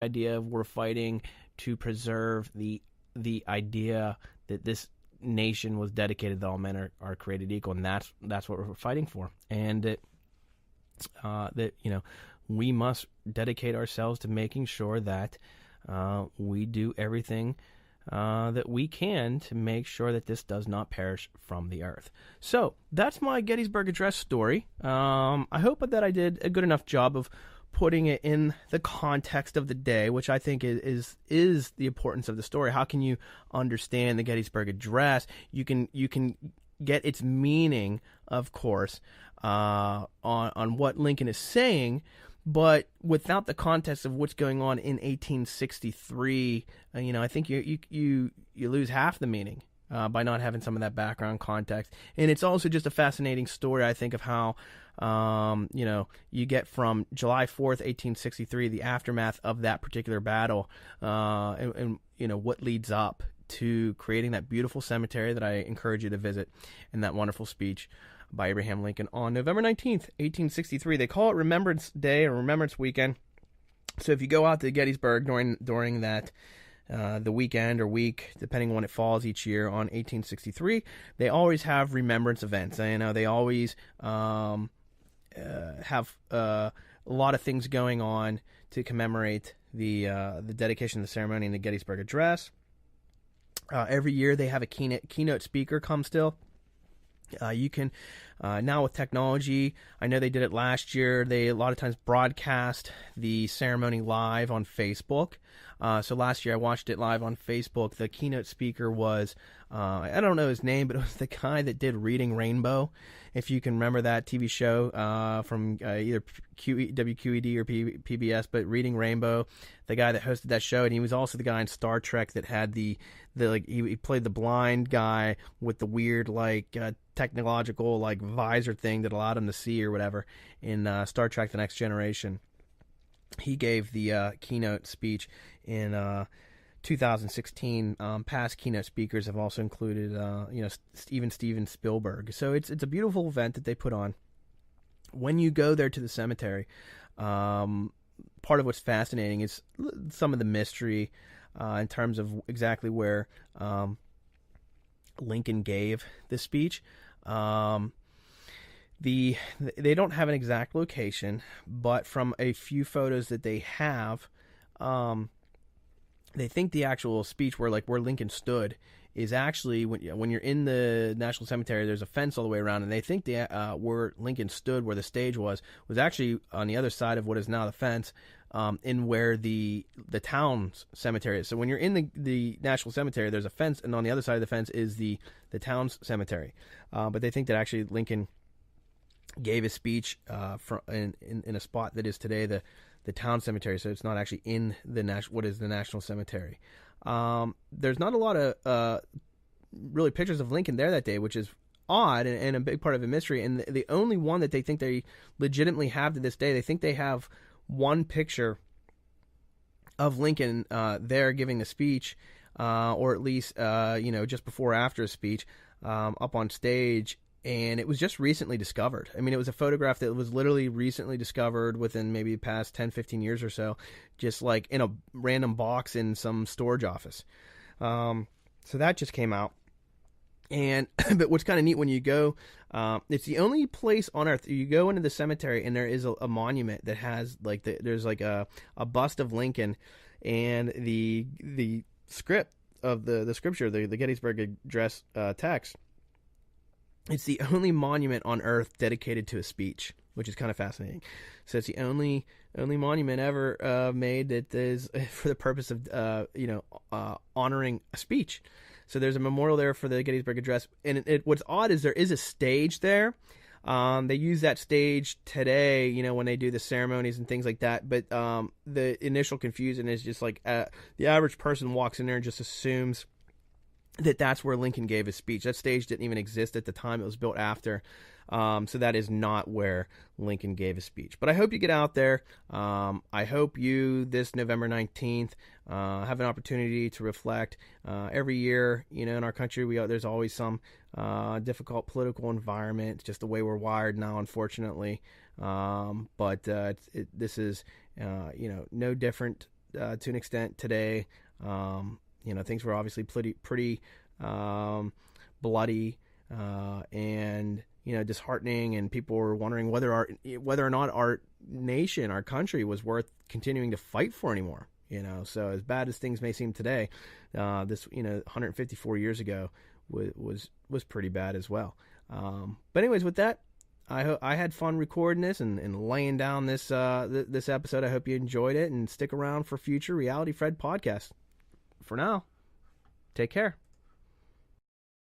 idea of we're fighting to preserve the idea that this nation was dedicated that all men are created equal, and that's what we're fighting for, and that we must dedicate ourselves to making sure that we do everything that we can to make sure that this does not perish from the earth. So that's my Gettysburg Address story. I hope that I did a good enough job of putting it in the context of the day, which I think is the importance of the story. How can you understand the Gettysburg Address? You can get its meaning, of course, on what Lincoln is saying, but without the context of what's going on in 1863, I think you lose half the meaning by not having some of that background context. And it's also just a fascinating story, I think, of how you get from July 4th, 1863, the aftermath of that particular battle, and what leads up to creating that beautiful cemetery that I encourage you to visit, and that wonderful speech by Abraham Lincoln on November 19th, 1863. They call it Remembrance Day or Remembrance Weekend. So if you go out to Gettysburg during that the weekend or week, depending on when it falls each year on 1863, they always have remembrance events. They always have a lot of things going on to commemorate the dedication of the ceremony and the Gettysburg Address. Every year they have a keynote speaker come still. You can now with technology, I know they did it last year. They a lot of times broadcast the ceremony live on Facebook. So last year I watched it live on Facebook. The keynote speaker was, I don't know his name, but it was the guy that did Reading Rainbow. If you can remember that TV show from either WQED or PBS, but Reading Rainbow, the guy that hosted that show, and he was also the guy in Star Trek that had he played the blind guy with the weird technological visor thing that allowed him to see or whatever in Star Trek: The Next Generation. He gave the keynote speech in 2016. Past keynote speakers have also included, Steven Spielberg. So it's a beautiful event that they put on. When you go there to the cemetery, part of what's fascinating is some of the mystery in terms of exactly where Lincoln gave the speech. They don't have an exact location, but from a few photos that they have, they think the actual speech where Lincoln stood is actually when you're in the National Cemetery. There's a fence all the way around, and they think where Lincoln stood, where the stage was actually on the other side of what is now the fence, in where the town's cemetery is. So when you're in the National Cemetery, there's a fence, and on the other side of the fence is the town's cemetery. But they think that actually Lincoln gave his speech in a spot that is today the town cemetery, so it's not actually in what is the National Cemetery. There's not a lot of really pictures of Lincoln there that day, which is odd and a big part of a mystery. And the only one that they think they legitimately have to this day, they think they have one picture of Lincoln there giving the speech, or at least just before or after his speech, up on stage. And it was just recently discovered. I mean, it was a photograph that was literally recently discovered within maybe the past 10, 15 years or so, just in a random box in some storage office. So that just came out. And but what's kind of neat when you go, it's the only place on earth you go into the cemetery and there is a monument that has there's a bust of Lincoln, and the script of the scripture, the Gettysburg Address text. It's the only monument on Earth dedicated to a speech, which is kind of fascinating. So it's the only monument ever made that is for the purpose of honoring a speech. So there's a memorial there for the Gettysburg Address, and what's odd is there is a stage there. They use that stage today, when they do the ceremonies and things like that. But the initial confusion is just the average person walks in there and just assumes that's where Lincoln gave his speech. That stage didn't even exist at the time. It was built after. So that is not where Lincoln gave his speech. But I hope you get out there. I hope you, this November 19th, have an opportunity to reflect. Every year, in our country, there's always some difficult political environment. It's just the way we're wired now, unfortunately. But this is, no different to an extent today. Things were obviously pretty bloody and disheartening, and people were wondering whether or not our nation, our country, was worth continuing to fight for anymore. So as bad as things may seem today, this 154 years ago was pretty bad as well. But anyways, with that, I had fun recording this and laying down this episode. I hope you enjoyed it, and stick around for future Reality Fred podcasts. For now, take care.